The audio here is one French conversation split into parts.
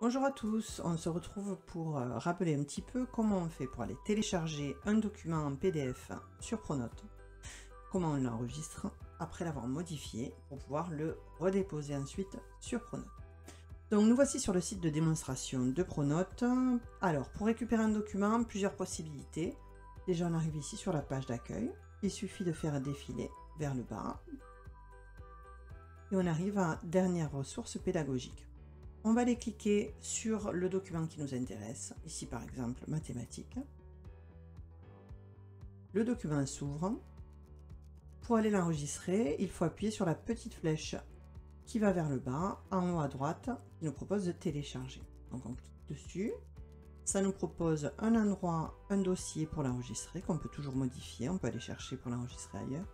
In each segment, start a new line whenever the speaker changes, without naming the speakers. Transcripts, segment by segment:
Bonjour à tous, on se retrouve pour rappeler un petit peu comment on fait pour aller télécharger un document en PDF sur Pronote, comment on l'enregistre après l'avoir modifié pour pouvoir le redéposer ensuite sur Pronote. Donc nous voici sur le site de démonstration de Pronote. Alors pour récupérer un document, plusieurs possibilités. Déjà on arrive ici sur la page d'accueil, il suffit de faire défiler vers le bas et on arrive à dernière ressource pédagogique. On va aller cliquer sur le document qui nous intéresse, ici par exemple mathématiques. Le document s'ouvre. Pour aller l'enregistrer, il faut appuyer sur la petite flèche qui va vers le bas, en haut à droite, qui nous propose de télécharger. Donc on clique dessus. Ça nous propose un endroit, un dossier pour l'enregistrer, qu'on peut toujours modifier, on peut aller chercher pour l'enregistrer ailleurs.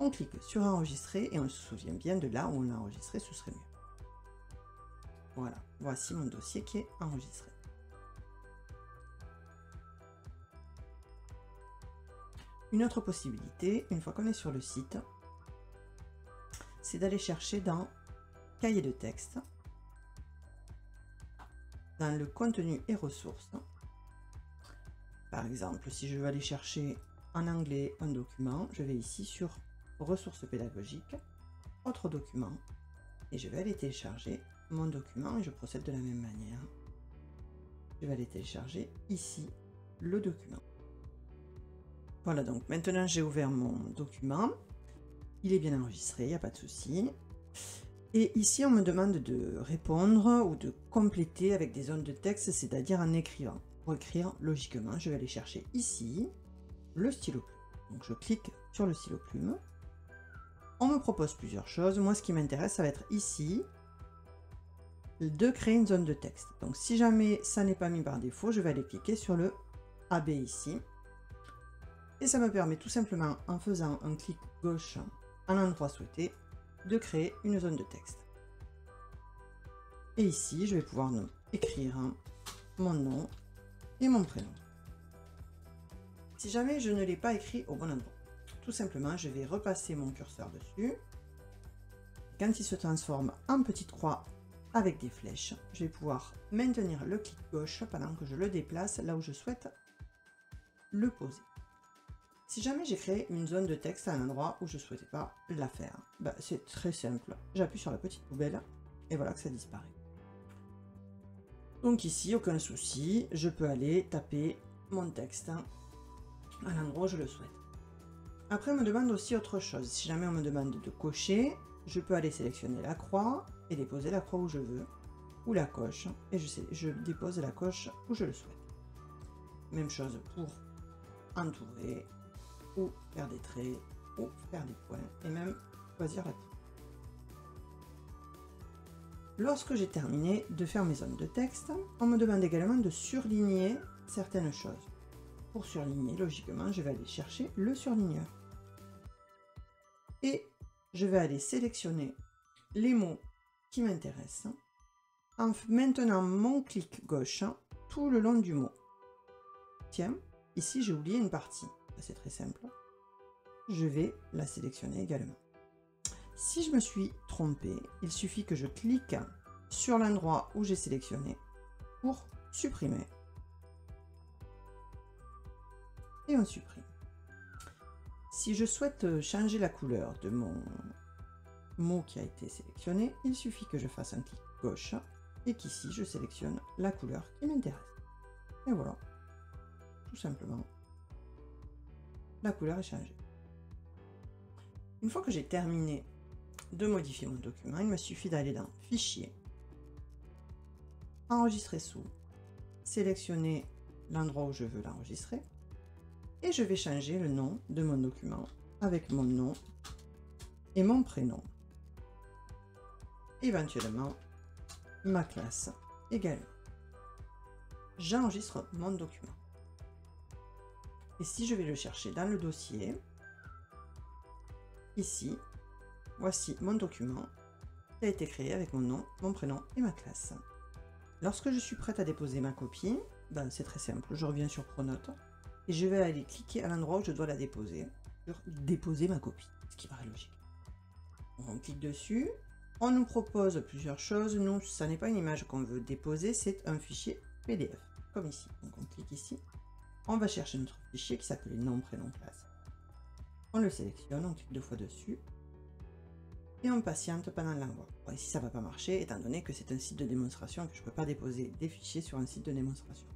On clique sur enregistrer et on se souvient bien de là où on l'a enregistré, ce serait mieux. Voilà, voici mon dossier qui est enregistré. Une autre possibilité, une fois qu'on est sur le site, c'est d'aller chercher dans Cahier de texte, dans le contenu et ressources. Par exemple, si je veux aller chercher en anglais un document, je vais ici sur Ressources pédagogiques, Autres documents, et je vais aller télécharger mon document et je procède de la même manière. Je vais aller télécharger ici le document. Voilà, donc maintenant j'ai ouvert mon document. Il est bien enregistré, il n'y a pas de souci. Et ici on me demande de répondre ou de compléter avec des zones de texte, c'est-à-dire en écrivant. Pour écrire, logiquement, je vais aller chercher ici le stylo plume. Donc je clique sur le stylo plume. On me propose plusieurs choses. Moi, ce qui m'intéresse, ça va être ici de créer une zone de texte. Donc si jamais ça n'est pas mis par défaut, je vais aller cliquer sur le AB ici. Et ça me permet tout simplement, en faisant un clic gauche à l'endroit souhaité, de créer une zone de texte. Et ici, je vais pouvoir écrire mon nom et mon prénom. Si jamais je ne l'ai pas écrit au bon endroit, tout simplement, je vais repasser mon curseur dessus. Quand il se transforme en petite croix avec des flèches, je vais pouvoir maintenir le clic gauche pendant que je le déplace là où je souhaite le poser. Si jamais j'ai créé une zone de texte à un endroit où je ne souhaitais pas la faire, c'est très simple. J'appuie sur la petite poubelle et voilà que ça disparaît. Donc ici, aucun souci, je peux aller taper mon texte à l'endroit où je le souhaite. Après, on me demande aussi autre chose. Si jamais on me demande de cocher, je peux aller sélectionner la croix et déposer la croix où je veux, ou la coche, et je dépose la coche où je le souhaite. Même chose pour entourer, ou faire des traits, ou faire des points, et même choisir la coupe. Lorsque j'ai terminé de faire mes zones de texte, on me demande également de surligner certaines choses. Pour surligner, logiquement, je vais aller chercher le surligneur. Et je vais aller sélectionner les mots qui m'intéressent en maintenant mon clic gauche tout le long du mot. Tiens, ici j'ai oublié une partie. C'est très simple. Je vais la sélectionner également. Si je me suis trompé, il suffit que je clique sur l'endroit où j'ai sélectionné pour supprimer. Et on supprime. Si je souhaite changer la couleur de mon mot qui a été sélectionné, il suffit que je fasse un clic gauche et qu'ici je sélectionne la couleur qui m'intéresse. Et voilà, tout simplement, la couleur est changée. Une fois que j'ai terminé de modifier mon document, il me suffit d'aller dans Fichier, Enregistrer sous, sélectionner l'endroit où je veux l'enregistrer et je vais changer le nom de mon document avec mon nom et mon prénom. Éventuellement, ma classe également. J'enregistre mon document. Et si je vais le chercher dans le dossier, ici, voici mon document qui a été créé avec mon nom, mon prénom et ma classe. Lorsque je suis prête à déposer ma copie, c'est très simple, je reviens sur Pronote et je vais aller cliquer à l'endroit où je dois la déposer, sur déposer ma copie, ce qui paraît logique. On clique dessus, On nous propose plusieurs choses. Nous, ça n'est pas une image qu'on veut déposer, c'est un fichier PDF, comme ici. Donc on clique ici, on va chercher notre fichier qui s'appelait nom, prénom, classe. On le sélectionne, on clique 2 fois dessus, et on patiente pendant l'envoi. Bon, ici ça ne va pas marcher, étant donné que c'est un site de démonstration et que je ne peux pas déposer des fichiers sur un site de démonstration.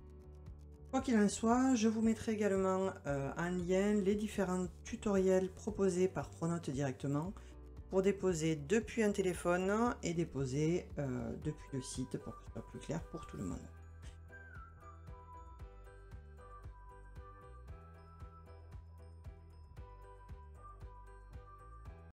Quoi qu'il en soit, je vous mettrai également en lien les différents tutoriels proposés par Pronote directement pour déposer depuis un téléphone et déposer depuis le site pour que ce soit plus clair pour tout le monde.